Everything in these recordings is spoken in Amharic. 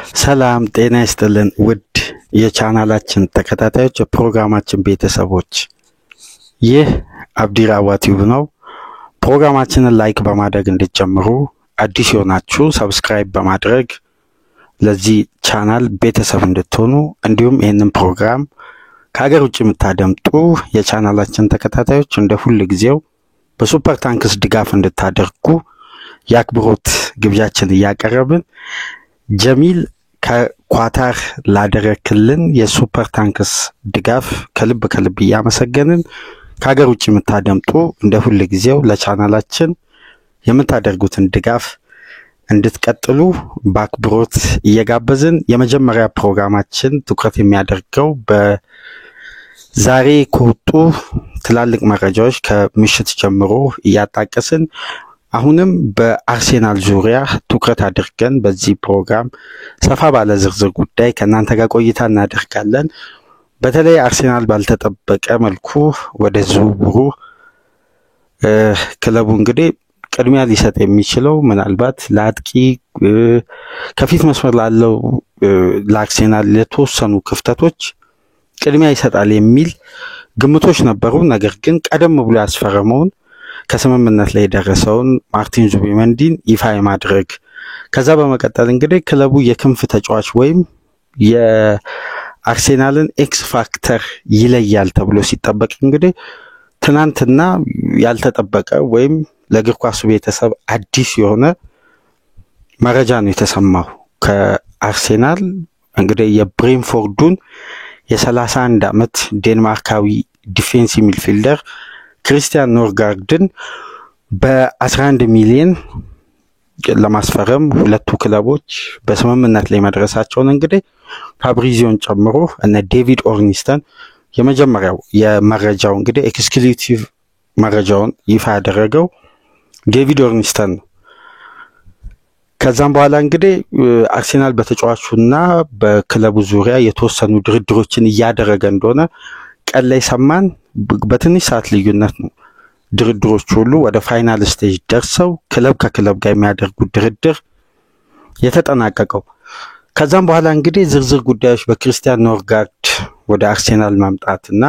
ሰላም ጤና ይስጥልን ውድ የቻናላችን ተከታታዮች የፕሮግራማችን ቤተሰቦች ይህ አብዲራዋ ቲዩብ ነው። ፕሮግራማችንን ላይክ በማድረግ እንድትጀምሩ አዲስ የሆናችሁ ሰብስክራይብ በማድረግ ለዚህ ቻናል ቤተሰብ እንድትሆኑ እንዲሁም ይህንን ፕሮግራም ከሀገር ውጭ የምታደምጡ የቻናላችን ተከታታዮች እንደ ሁሉ ጊዜው በሱፐር ታንክስ ድጋፍ እንድታደርጉ ያክብሮት ግብዣችን ያቀርብን ጀሚል ከኳታር ላደረክልን የሱፐር ታንክስ ድጋፍ ከልብ ያመሰገንን ከሀገር ውጭ የምታደምጡ እንደ ሁሉ ጊዜው ለቻናላችን የምታደርጉትን ድጋፍ እንድትቀጥሉ ባክብሮት እየጋበዝን የመጀመሪያ ፕሮግራማችን ትኩረት የሚያደርገው በዛሬ ከወጡ ትላልቅ መረጃዎች ከምሽት ጀምሮ እያጣቀስን አሁንም በአርሴናል ዙሪያ ትኩረት አድርገን በዚህ ፕሮግራም ሰፋ ባለ ዝርዝር ጉዳይ ከናንተ ጋር ቆይታ እናደርጋለን። በተለይ አርሴናል ባልተጠበቀ መልኩ ወደ ዝውውሩ ክለቡ እንግዲህ ቅድሚያ ሊሰጥ የሚችለው ምናልባት ለአጥቂ ከፊት መስመር ላለው ለአርሴናል የተወሰኑ ክፍተቶች ቅድሚያ ይሰጣል የሚል ግምቶች ነበሩ። ነገር ግን ቀደም ብሎ ያስፈረመውን ከስምምነት ላይ ደረሰውን ማርቲን ዙቢመንዲን ይፋ ማድረግ ከዛ በመቀጠል እንግዲህ ክለቡ የክንፍ ተጫዋች ወይም የአርሴናልን ኤክስ ፋክተር ይለያል ተብሎ ሲጠበቅ እንግዲህ ትናንትና ያልተጠበቀ ወይም ለእግር ኳሱ ቤተሰብ አዲስ የሆነ መረጃ ነው የተሰማው። ከአርሴናል እንግዲህ የብሬንፎርዱን የ31 ዓመት ዴንማርካዊ ዲፌንሲቭ ሚድፊልደር ክሪስቲያን ኖርጋርድን በ11 ሚሊዮን ለማስፈረም ሁለቱ ክለቦች በስምምነት ላይ መድረሳቸውን እንግዲህ ፋብሪዚዮን ጨምሮ እና ዴቪድ ኦርኒስተን የመጀመሪያው የመረጃው እንግዲህ ኤክስክሉሲቭ መረጃውን ይፋ ያደረገው ዴቪድ ኦርኒስተን ነው። ከዛም በኋላ እንግዲህ አርሴናል በተጫዋቹና በክለቡ ዙሪያ የተወሰኑ ድርድሮችን እያደረገ እንደሆነ ቀን ላይ ሰማን። በትንሽ ሰዓት ልዩነት ነው ድርድሮች ሁሉ ወደ ፋይናል ስቴጅ ደርሰው ክለብ ከክለብ ጋር የሚያደርጉት ድርድር የተጠናቀቀው። ከዛም በኋላ እንግዲህ ዝርዝር ጉዳዮች በክሪስቲያን ኖርጋርድ ወደ አርሴናል ማምጣትና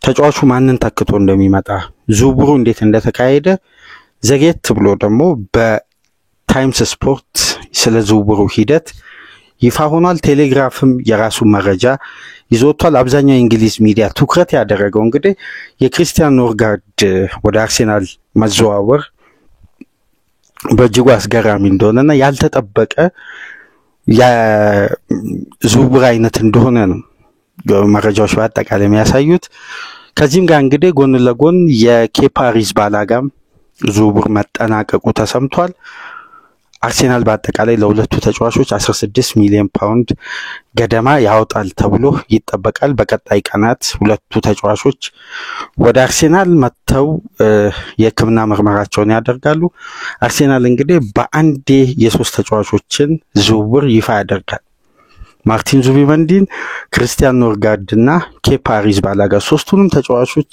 ተጫዋቹ ማንን ተክቶ እንደሚመጣ ዝውውሩ እንዴት እንደተካሄደ ዘጌት ብሎ ደግሞ በታይምስ ስፖርት ስለ ዝውውሩ ሂደት ይፋ ሆኗል። ቴሌግራፍም የራሱ መረጃ ይዞታል። አብዛኛው የእንግሊዝ ሚዲያ ትኩረት ያደረገው እንግዲህ የክሪስቲያን ኖርጋርድ ወደ አርሴናል መዘዋወር በእጅጉ አስገራሚ እንደሆነና ያልተጠበቀ የዝውውር አይነት እንደሆነ ነው መረጃዎች በአጠቃላይ የሚያሳዩት። ከዚህም ጋር እንግዲህ ጎን ለጎን የኬፓ አሪዛባላጋም ዝውውር መጠናቀቁ ተሰምቷል። አርሴናል በአጠቃላይ ለሁለቱ ተጫዋቾች 16 ሚሊዮን ፓውንድ ገደማ ያወጣል ተብሎ ይጠበቃል። በቀጣይ ቀናት ሁለቱ ተጫዋቾች ወደ አርሴናል መጥተው የሕክምና ምርመራቸውን ያደርጋሉ። አርሴናል እንግዲህ በአንዴ የሶስት ተጫዋቾችን ዝውውር ይፋ ያደርጋል። ማርቲን ዙቢመንዲን፣ ክሪስቲያን ኖርጋርድ እና ኬፓ አሪዛባላጋ ሶስቱንም ተጫዋቾች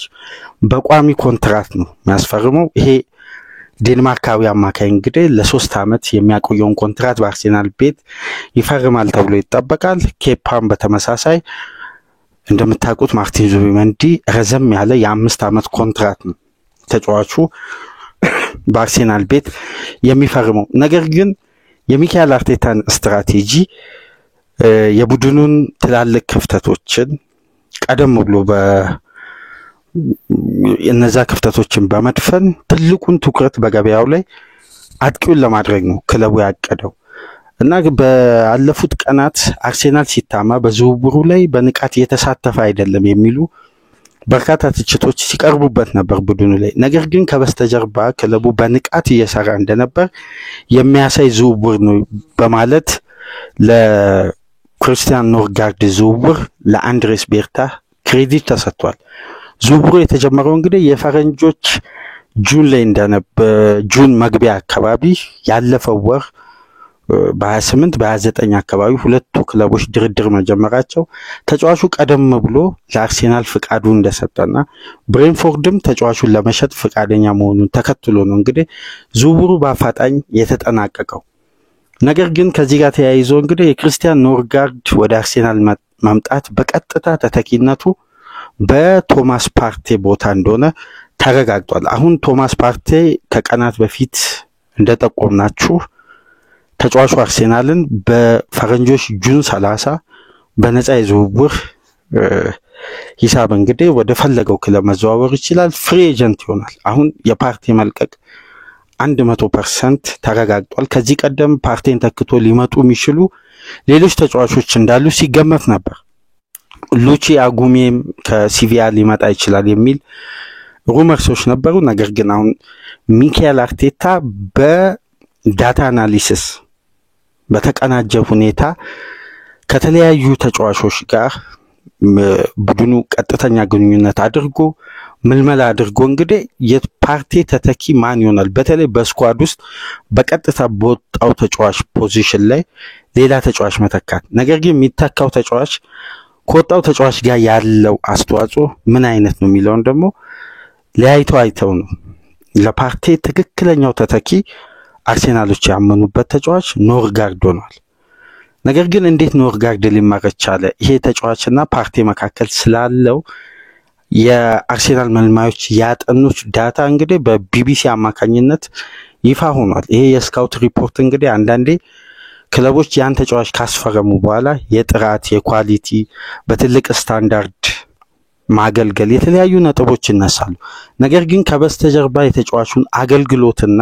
በቋሚ ኮንትራት ነው የሚያስፈርመው። ይሄ ዴንማርካዊ አማካይ እንግዲህ ለ3 ዓመት የሚያቆየውን ኮንትራት በአርሴናል ቤት ይፈርማል ተብሎ ይጠበቃል። ኬፓም በተመሳሳይ እንደምታውቁት ማርቲን ዙቢመንዲ ረዘም ያለ የ5 ዓመት ኮንትራት ነው ተጫዋቹ በአርሴናል ቤት የሚፈርመው። ነገር ግን የሚካኤል አርቴታን ስትራቴጂ የቡድኑን ትላልቅ ክፍተቶችን ቀደም ብሎ እነዛ ክፍተቶችን በመድፈን ትልቁን ትኩረት በገበያው ላይ አጥቂውን ለማድረግ ነው ክለቡ ያቀደው እና በአለፉት ቀናት አርሴናል ሲታማ በዝውውሩ ላይ በንቃት እየተሳተፈ አይደለም የሚሉ በርካታ ትችቶች ሲቀርቡበት ነበር ቡድኑ ላይ። ነገር ግን ከበስተጀርባ ክለቡ በንቃት እየሰራ እንደነበር የሚያሳይ ዝውውር ነው በማለት ለክሪስቲያን ኖርጋርድ ዝውውር ለአንድሬስ ቤርታ ክሬዲት ተሰጥቷል። ዝውውሩ የተጀመረው እንግዲህ የፈረንጆች ጁን ላይ ጁን መግቢያ አካባቢ ያለፈው ወር በ28 በ29 አካባቢ ሁለቱ ክለቦች ድርድር መጀመራቸው ተጫዋቹ ቀደም ብሎ ለአርሴናል ፍቃዱ እንደሰጠና ብሬንፎርድም ተጫዋቹን ለመሸጥ ፍቃደኛ መሆኑን ተከትሎ ነው እንግዲህ ዝውውሩ በአፋጣኝ የተጠናቀቀው። ነገር ግን ከዚህ ጋር ተያይዞ እንግዲህ የክርስቲያን ኖርጋርድ ወደ አርሴናል መምጣት በቀጥታ ተተኪነቱ በቶማስ ፓርቴ ቦታ እንደሆነ ተረጋግጧል። አሁን ቶማስ ፓርቴ ከቀናት በፊት እንደጠቆምናችሁ ተጫዋቹ አርሴናልን በፈረንጆች ጁን 30 በነፃ የዝውውር ሂሳብ እንግዲህ ወደ ፈለገው ክለብ መዘዋወር ይችላል። ፍሪ ኤጀንት ይሆናል። አሁን የፓርቴ መልቀቅ 100% ተረጋግጧል። ከዚህ ቀደም ፓርቴን ተክቶ ሊመጡ የሚችሉ ሌሎች ተጫዋቾች እንዳሉ ሲገመት ነበር። ሉቺ አጉሜም ከሲቪያ ሊመጣ ይችላል የሚል ሩመርሶች ነበሩ። ነገር ግን አሁን ሚካኤል አርቴታ በዳታ አናሊሲስ በተቀናጀ ሁኔታ ከተለያዩ ተጫዋቾች ጋር ቡድኑ ቀጥተኛ ግንኙነት አድርጎ ምልመላ አድርጎ እንግዲህ የፓርቴ ተተኪ ማን ይሆናል፣ በተለይ በስኳድ ውስጥ በቀጥታ በወጣው ተጫዋች ፖዚሽን ላይ ሌላ ተጫዋች መተካት። ነገር ግን የሚተካው ተጫዋች ከወጣው ተጫዋች ጋር ያለው አስተዋጽኦ ምን አይነት ነው የሚለውን ደግሞ አይተው ነው ለፓርቴ ትክክለኛው ተተኪ አርሴናሎች ያመኑበት ተጫዋች ኖርጋርድ ሆኗል። ነገር ግን እንዴት ኖርጋርድ ሊመረጥ ቻለ? ይሄ ተጫዋችና ፓርቴ መካከል ስላለው የአርሴናል መልማዮች ያጠኑት ዳታ እንግዲህ በቢቢሲ አማካኝነት ይፋ ሆኗል። ይሄ የስካውት ሪፖርት እንግዲህ አንዳንዴ ክለቦች ያን ተጫዋች ካስፈረሙ በኋላ የጥራት የኳሊቲ በትልቅ ስታንዳርድ ማገልገል የተለያዩ ነጥቦች ይነሳሉ። ነገር ግን ከበስተጀርባ የተጫዋቹን አገልግሎትና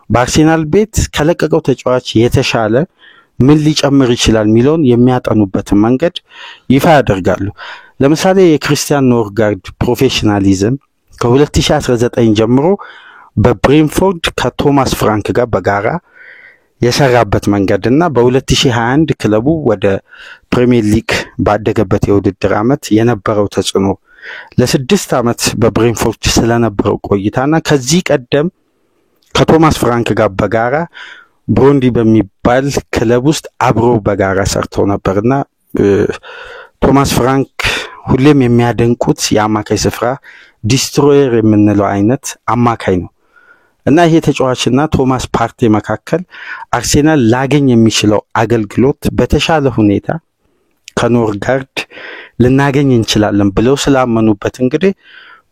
በአርሴናል ቤት ከለቀቀው ተጫዋች የተሻለ ምን ሊጨምር ይችላል ሚሊዮን የሚያጠኑበትን መንገድ ይፋ ያደርጋሉ። ለምሳሌ የክርስቲያን ኖርጋርድ ፕሮፌሽናሊዝም ከ2019 ጀምሮ በብሬንፎርድ ከቶማስ ፍራንክ ጋር በጋራ የሰራበት መንገድና በ2021 ክለቡ ወደ ፕሪሚየር ሊግ ባደገበት የውድድር ዓመት የነበረው ተጽዕኖ ለ6 ዓመት በብሬንፎርድ ስለነበረው ቆይታና ከዚህ ቀደም ከቶማስ ፍራንክ ጋር በጋራ ብሮንዲ በሚባል ክለብ ውስጥ አብሮ በጋራ ሰርተው ነበርና ቶማስ ፍራንክ ሁሌም የሚያደንቁት የአማካይ ስፍራ ዲስትሮየር የምንለው አይነት አማካይ ነው እና ይሄ ተጫዋችና ቶማስ ፓርቴ መካከል አርሴናል ላገኝ የሚችለው አገልግሎት በተሻለ ሁኔታ ከኖርጋርድ ልናገኝ እንችላለን ብለው ስላመኑበት እንግዲህ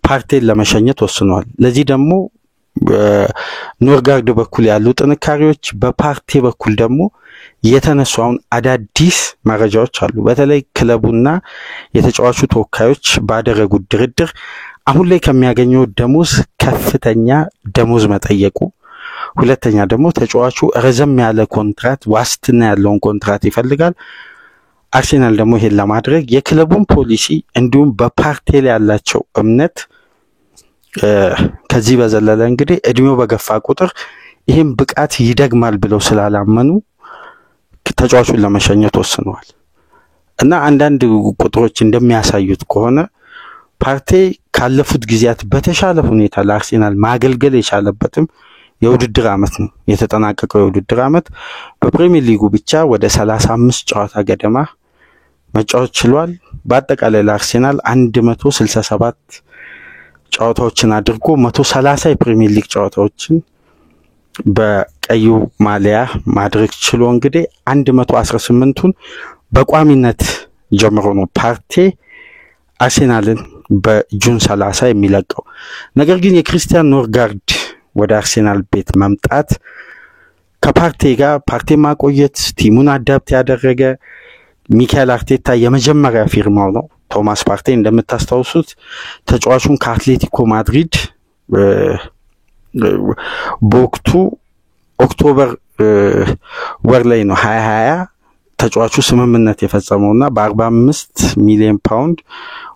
ፓርቴን ለመሸኘት ወስነዋል። ለዚህ ደግሞ ኖርጋርድ በኩል ያሉ ጥንካሬዎች በፓርቴ በኩል ደግሞ የተነሱውን አዳዲስ መረጃዎች አሉ። በተለይ ክለቡና የተጫዋቹ ተወካዮች ባደረጉት ድርድር አሁን ላይ ከሚያገኘው ደሞዝ ከፍተኛ ደሞዝ መጠየቁ፣ ሁለተኛ ደግሞ ተጫዋቹ ረዘም ያለ ኮንትራት ዋስትና ያለውን ኮንትራት ይፈልጋል። አርሴናል ደግሞ ይሄን ለማድረግ የክለቡን ፖሊሲ እንዲሁም በፓርቴ ላይ ያላቸው እምነት ከዚህ በዘለለ እንግዲህ እድሜው በገፋ ቁጥር ይሄን ብቃት ይደግማል ብለው ስላላመኑ ተጫዋቹን ለመሸኘት ወስነዋል እና አንዳንድ ቁጥሮች እንደሚያሳዩት ከሆነ ፓርቴ ካለፉት ጊዜያት በተሻለ ሁኔታ ለአርሴናል ማገልገል የቻለበትም የውድድር ዓመት ነው። የተጠናቀቀው የውድድር ዓመት በፕሪሚየር ሊጉ ብቻ ወደ 35 ጨዋታ ገደማ መጫወት ችሏል። በአጠቃላይ ለአርሴናል 167 ጨዋታዎችን አድርጎ 130 የፕሪሚየር ሊግ ጨዋታዎችን በቀዩ ማሊያ ማድረግ ችሎ እንግዲህ 118ቱን በቋሚነት ጀምሮ ነው ፓርቴ አርሴናልን በጁን 30 የሚለቀው። ነገር ግን የክርስቲያን ኖርጋርድ ወደ አርሴናል ቤት መምጣት ከፓርቴ ጋር ፓርቴ ማቆየት ቲሙን አዳፕት ያደረገ ሚካኤል አርቴታ የመጀመሪያ ፊርማው ነው። ቶማስ ፓርቴ እንደምታስታውሱት ተጫዋቹን ከአትሌቲኮ ማድሪድ በወቅቱ ኦክቶበር ወር ላይ ነው 2020 ተጫዋቹ ስምምነት የፈጸመውና በ45 ሚሊዮን ፓውንድ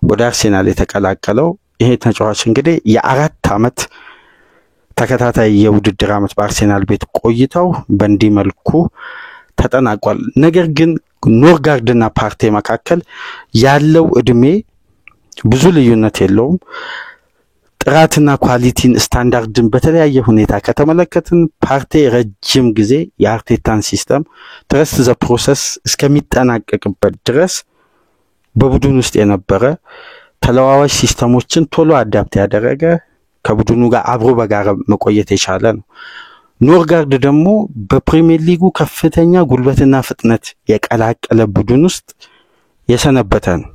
ወደ አርሴናል የተቀላቀለው። ይሄ ተጫዋች እንግዲህ የ4 ዓመት ተከታታይ የውድድር ዓመት በአርሴናል ቤት ቆይታው በእንዲህ መልኩ ተጠናቋል። ነገር ግን ኖርጋርድና ፓርቴ መካከል ያለው እድሜ ብዙ ልዩነት የለውም። ጥራትና ኳሊቲን ስታንዳርድን በተለያየ ሁኔታ ከተመለከትን ፓርቴ ረጅም ጊዜ የአርቴታን ሲስተም ትረስት ዘ ፕሮሰስ እስከሚጠናቀቅበት ድረስ በቡድን ውስጥ የነበረ ተለዋዋጭ ሲስተሞችን ቶሎ አዳፕት ያደረገ ከቡድኑ ጋር አብሮ በጋራ መቆየት የቻለ ነው። ኖርጋርድ ደግሞ በፕሪሚየር ሊጉ ከፍተኛ ጉልበትና ፍጥነት የቀላቀለ ቡድን ውስጥ የሰነበተ ነው።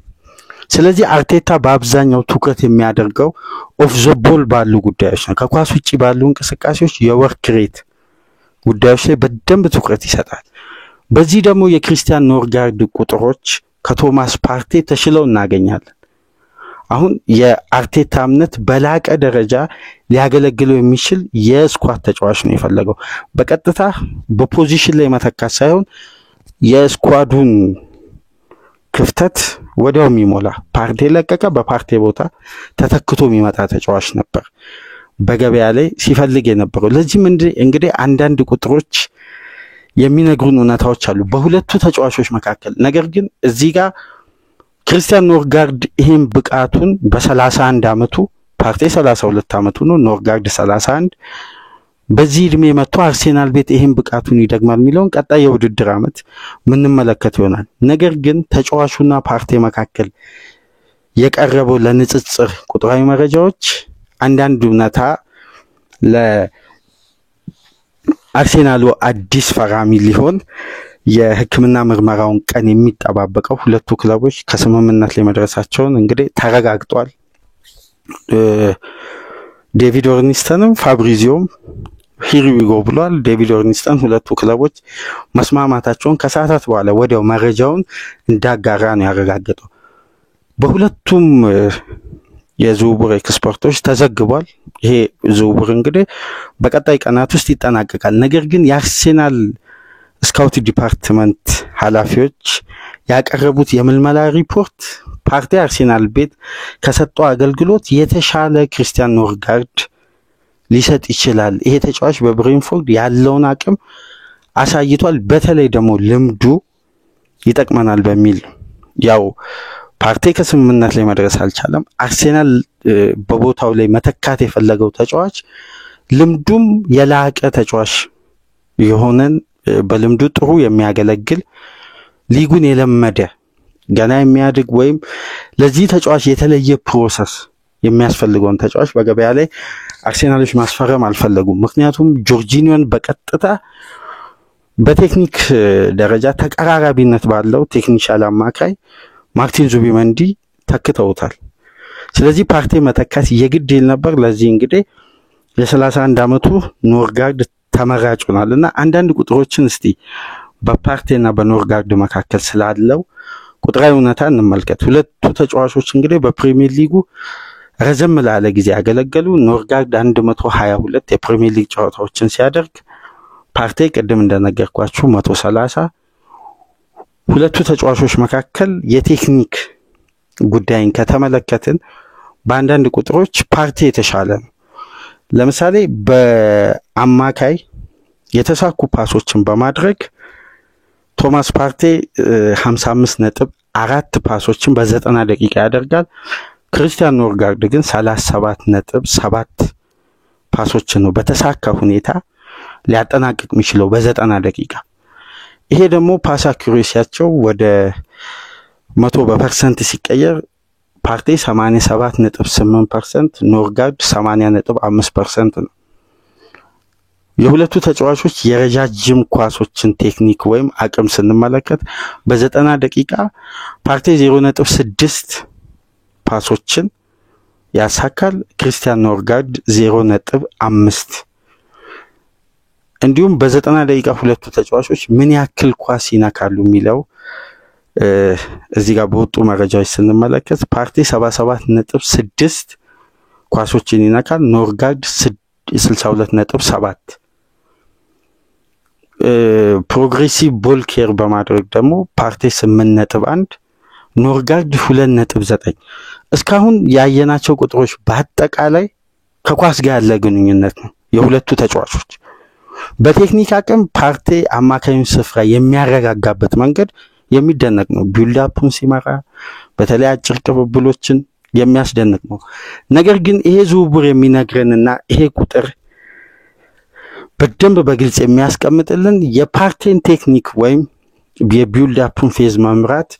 ስለዚህ አርቴታ በአብዛኛው ትኩረት የሚያደርገው ኦፍ ዘ ቦል ባሉ ጉዳዮች ነው። ከኳስ ውጪ ባሉ እንቅስቃሴዎች የወርክ ሬት ጉዳዮች ላይ በደንብ ትኩረት ይሰጣል። በዚህ ደግሞ የክሪስቲያን ኖርጋርድ ቁጥሮች ከቶማስ ፓርቴ ተሽለው እናገኛለን። አሁን የአርቴታ እምነት በላቀ ደረጃ ሊያገለግለው የሚችል የስኳድ ተጫዋች ነው የፈለገው። በቀጥታ በፖዚሽን ላይ መተካት ሳይሆን የስኳዱን ክፍተት ወዲያው የሚሞላ ፓርቴ ለቀቀ፣ በፓርቴ ቦታ ተተክቶ የሚመጣ ተጫዋች ነበር በገበያ ላይ ሲፈልግ የነበረው። ለዚህም እንግዲህ አንዳንድ ቁጥሮች የሚነግሩን እውነታዎች አሉ በሁለቱ ተጫዋቾች መካከል። ነገር ግን እዚህ ጋር ክሪስቲያን ኖርጋርድ ይሄን ብቃቱን በ31 አመቱ ፓርቴ 32 አመቱ ነው፣ ኖርጋርድ 31 በዚህ እድሜ መጥቶ አርሴናል ቤት ይሄን ብቃቱን ይደግማል የሚለውን ቀጣይ የውድድር አመት ምንመለከት ይሆናል። ነገር ግን ተጫዋቹና ፓርቴ መካከል የቀረበው ለንጽጽር ቁጥራዊ መረጃዎች አንዳንድ እውነታ ለአርሴናሉ አዲስ ፈራሚ ሊሆን የሕክምና ምርመራውን ቀን የሚጠባበቀው ሁለቱ ክለቦች ከስምምነት ላይ መድረሳቸውን እንግዲህ ተረጋግጧል። ዴቪድ ኦርኒስተንም ፋብሪዚዮም ሂሪዊጎ ብሏል። ዴቪድ ኦርኒስተን ሁለቱ ክለቦች መስማማታቸውን ከሰዓታት በኋላ ወዲያው መረጃውን እንዳጋራ ነው ያረጋገጠው። በሁለቱም የዝውውር ኤክስፐርቶች ተዘግቧል። ይሄ ዝውውር እንግዲህ በቀጣይ ቀናት ውስጥ ይጠናቀቃል። ነገር ግን የአርሴናል ስካውት ዲፓርትመንት ኃላፊዎች ያቀረቡት የምልመላ ሪፖርት ፓርቴ አርሴናል ቤት ከሰጠው አገልግሎት የተሻለ ክሪስቲያን ኖርጋርድ ሊሰጥ ይችላል፣ ይሄ ተጫዋች በብሬንፎርድ ያለውን አቅም አሳይቷል፣ በተለይ ደግሞ ልምዱ ይጠቅመናል በሚል ያው ፓርቴ ከስምምነት ላይ መድረስ አልቻለም። አርሴናል በቦታው ላይ መተካት የፈለገው ተጫዋች ልምዱም የላቀ ተጫዋች የሆነን በልምዱ ጥሩ የሚያገለግል ሊጉን የለመደ ገና የሚያድግ ወይም ለዚህ ተጫዋች የተለየ ፕሮሰስ የሚያስፈልገውን ተጫዋች በገበያ ላይ አርሴናሎች ማስፈረም አልፈለጉም። ምክንያቱም ጆርጂኒዮን በቀጥታ በቴክኒክ ደረጃ ተቀራራቢነት ባለው ቴክኒሻል አማካይ ማርቲን ዙቢመንዲ ተክተውታል። ስለዚህ ፓርቴ መተካት የግድ ይል ነበር። ለዚህ እንግዲህ የ31 አመቱ ኖርጋርድ ተመራጭ ሆኗልና አንዳንድ ቁጥሮችን እስቲ በፓርቴና በኖርጋርድ መካከል ስላለው ቁጥራዊ እውነታ እንመልከት። ሁለቱ ተጫዋቾች እንግዲህ በፕሪሚየር ሊጉ ረዘም ላለ ጊዜ ያገለገሉ። ኖርጋርድ 122 የፕሪሚየር ሊግ ጨዋታዎችን ሲያደርግ ፓርቴ ቅድም እንደነገርኳችሁ 130። ሁለቱ ተጫዋቾች መካከል የቴክኒክ ጉዳይን ከተመለከትን በአንዳንድ ቁጥሮች ፓርቴ የተሻለ ነው። ለምሳሌ በአማካይ የተሳኩ ፓሶችን በማድረግ ቶማስ ፓርቴ 55.4 ፓሶችን በ90 ደቂቃ ያደርጋል። ክሪስቲያን ኖርጋርድ ግን 37.7 ፓሶችን ነው በተሳካ ሁኔታ ሊያጠናቅቅ የሚችለው በ90 ደቂቃ። ይሄ ደግሞ ፓስ አኩሬሲያቸው ወደ 100% ሲቀየር ፓርቴ 87.8%፣ ኖርጋርድ 80.5% ነው። የሁለቱ ተጫዋቾች የረጃጅም ኳሶችን ቴክኒክ ወይም አቅም ስንመለከት በ90 ደቂቃ ፓርቴ 0.6 ፓሶችን ያሳካል፣ ክሪስቲያን ኖርጋርድ 0.5። እንዲሁም በ90 ደቂቃ ሁለቱ ተጫዋቾች ምን ያክል ኳስ ይነካሉ የሚለው እዚህ ጋር በወጡ መረጃዎች ስንመለከት ፓርቴ 77.6 ኳሶችን ይነካል፣ ኖርጋርድ 62.7። ፕሮግሬሲቭ ቦል ኬር በማድረግ ደግሞ ፓርቴ 8.1፣ ኖርጋርድ 2.9። እስካሁን ያየናቸው ቁጥሮች በአጠቃላይ ከኳስ ጋር ያለ ግንኙነት ነው የሁለቱ ተጫዋቾች። በቴክኒክ አቅም ፓርቴ አማካዩን ስፍራ የሚያረጋጋበት መንገድ የሚደነቅ ነው። ቢልድ አፑን ሲመራ በተለይ አጭር ቅብብሎችን የሚያስደንቅ ነው። ነገር ግን ይሄ ዝውውር የሚነግረንና ይሄ ቁጥር በደንብ በግልጽ የሚያስቀምጥልን የፓርቴን ቴክኒክ ወይም የቢልድ አፑን ፌዝ መምራት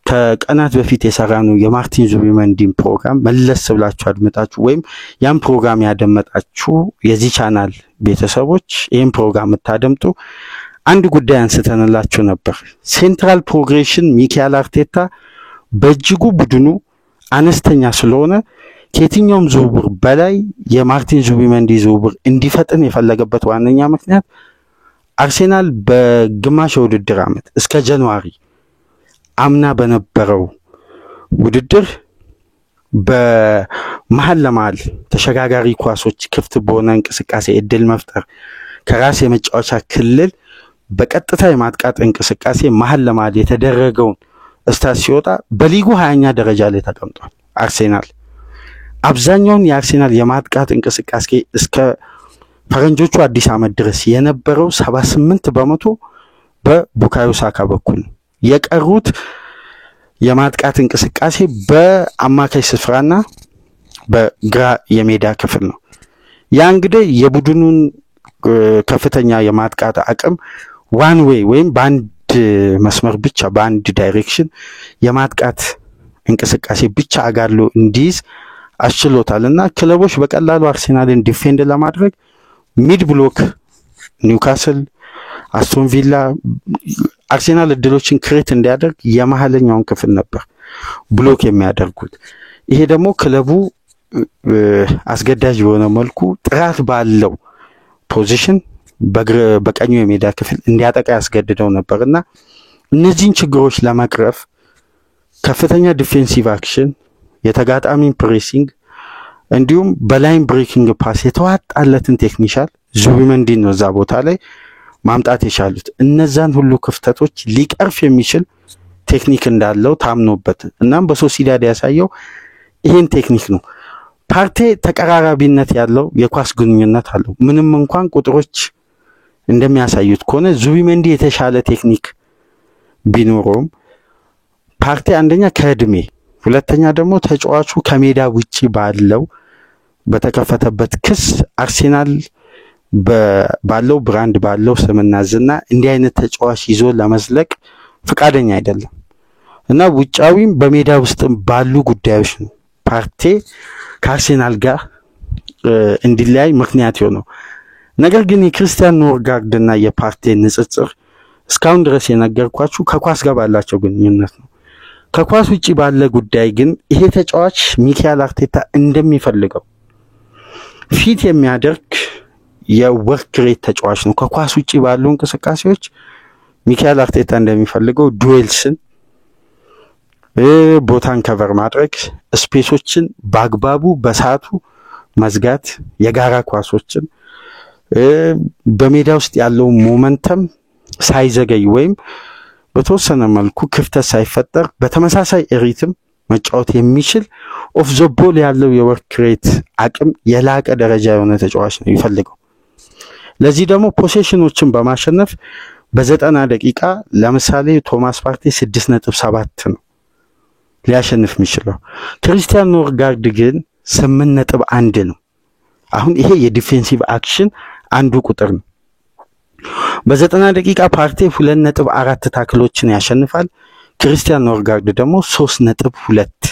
ከቀናት በፊት የሰራነው የማርቲን ዙቢመንዲን ፕሮግራም መለስ ብላችሁ አድምጣችሁ ወይም ያን ፕሮግራም ያደመጣችሁ የዚህ ቻናል ቤተሰቦች ይህን ፕሮግራም የምታደምጡ አንድ ጉዳይ አንስተንላችሁ ነበር። ሴንትራል ፕሮግሬሽን ሚካኤል አርቴታ በእጅጉ ቡድኑ አነስተኛ ስለሆነ ከየትኛውም ዝውውር በላይ የማርቲን ዙቢመንዲ ዝውውር እንዲፈጥን የፈለገበት ዋነኛ ምክንያት አርሴናል በግማሽ የውድድር ዓመት እስከ ጃንዋሪ አምና በነበረው ውድድር በመሃል ለመሃል ተሸጋጋሪ ኳሶች ክፍት በሆነ እንቅስቃሴ እድል መፍጠር ከራስ የመጫወቻ ክልል በቀጥታ የማጥቃት እንቅስቃሴ መሃል ለመሃል የተደረገውን ስታት ሲወጣ በሊጉ 20ኛ ደረጃ ላይ ተቀምጧል። አርሴናል አብዛኛውን የአርሴናል የማጥቃት እንቅስቃሴ እስከ ፈረንጆቹ አዲስ ዓመት ድረስ የነበረው 78% በቡካዮ ሳካ በኩል የቀሩት የማጥቃት እንቅስቃሴ በአማካይ ስፍራና በግራ የሜዳ ክፍል ነው። ያ እንግዲህ የቡድኑን ከፍተኛ የማጥቃት አቅም ዋን ዌይ ወይም በአንድ መስመር ብቻ በአንድ ዳይሬክሽን የማጥቃት እንቅስቃሴ ብቻ አጋድሎ እንዲይዝ አስችሎታልና ክለቦች በቀላሉ አርሴናልን ዲፌንድ ለማድረግ ሚድ ብሎክ ኒውካስል፣ አስቶን ቪላ አርሴናል እድሎችን ክሬት እንዲያደርግ የመሃለኛውን ክፍል ነበር ብሎክ የሚያደርጉት። ይሄ ደግሞ ክለቡ አስገዳጅ የሆነ መልኩ ጥራት ባለው ፖዚሽን በቀኙ የሜዳ ክፍል እንዲያጠቃ ያስገድደው ነበርና እነዚህን ችግሮች ለመቅረፍ ከፍተኛ ዲፌንሲቭ አክሽን፣ የተጋጣሚ ፕሬሲንግ እንዲሁም በላይን ብሬኪንግ ፓስ የተዋጣለትን ቴክኒሻል ዙቢመንዲን ነው እዛ ቦታ ላይ ማምጣት የቻሉት። እነዛን ሁሉ ክፍተቶች ሊቀርፍ የሚችል ቴክኒክ እንዳለው ታምኖበት እናም በሶሲዳድ ያሳየው ይሄን ቴክኒክ ነው። ፓርቴ ተቀራራቢነት ያለው የኳስ ግንኙነት አለው። ምንም እንኳን ቁጥሮች እንደሚያሳዩት ከሆነ ዙቢመንዲ የተሻለ ቴክኒክ ቢኖረውም ፓርቴ አንደኛ ከእድሜ፣ ሁለተኛ ደግሞ ተጫዋቹ ከሜዳ ውጪ ባለው በተከፈተበት ክስ አርሴናል ባለው ብራንድ ባለው ስምና ዝና እንዲህ አይነት ተጫዋች ይዞ ለመዝለቅ ፍቃደኛ አይደለም እና ውጫዊም በሜዳ ውስጥ ባሉ ጉዳዮች ነው ፓርቴ ከአርሴናል ጋር እንዲለያይ ምክንያት ነው። ነገር ግን የክርስቲያን ኖርጋርድና የፓርቴ ንጽጽር እስካሁን ድረስ የነገርኳችሁ ከኳስ ጋር ባላቸው ግንኙነት ነው። ከኳስ ውጪ ባለ ጉዳይ ግን ይሄ ተጫዋች ሚካኤል አርቴታ እንደሚፈልገው ፊት የሚያደርግ የወርክ ሬት ተጫዋች ነው። ከኳስ ውጪ ባሉ እንቅስቃሴዎች ሚካኤል አርቴታ እንደሚፈልገው ዱዌልስን፣ ቦታን ከቨር ማድረግ፣ ስፔሶችን በአግባቡ በሰዓቱ መዝጋት፣ የጋራ ኳሶችን በሜዳ ውስጥ ያለው ሞመንተም ሳይዘገይ ወይም በተወሰነ መልኩ ክፍተት ሳይፈጠር በተመሳሳይ ሪትም መጫወት የሚችል ኦፍ ዘ ቦል ያለው የወርክ ሬት አቅም የላቀ ደረጃ የሆነ ተጫዋች ነው ይፈልገው። ለዚህ ደግሞ ፖሴሽኖችን በማሸነፍ በ90 ደቂቃ ለምሳሌ ቶማስ ፓርቴ 6.7 ነው ሊያሸንፍ የሚችለው። ክሪስቲያን ኖርጋርድ ግን 8.1 ነው። አሁን ይሄ የዲፌንሲቭ አክሽን አንዱ ቁጥር ነው። በ90 ደቂቃ ፓርቴ 2.4 ታክሎችን ያሸንፋል። ክሪስቲያን ኖርጋርድ ደግሞ 3.2።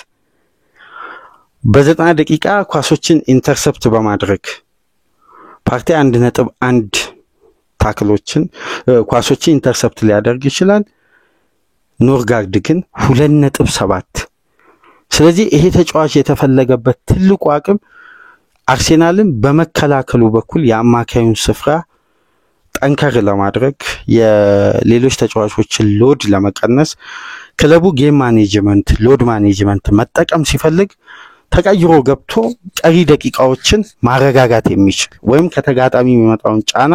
በ90 ደቂቃ ኳሶችን ኢንተርሰፕት በማድረግ ፓርቴ 1.1 ታክሎችን ኳሶችን ኢንተርሰፕት ሊያደርግ ይችላል። ኖርጋርድ ግን 2.7። ስለዚህ ይሄ ተጫዋች የተፈለገበት ትልቁ አቅም አርሴናልን በመከላከሉ በኩል የአማካዩን ስፍራ ጠንከር ለማድረግ የሌሎች ተጫዋቾችን ሎድ ለመቀነስ ክለቡ ጌም ማኔጅመንት ሎድ ማኔጅመንት መጠቀም ሲፈልግ ተቀይሮ ገብቶ ቀሪ ደቂቃዎችን ማረጋጋት የሚችል ወይም ከተጋጣሚ የሚመጣውን ጫና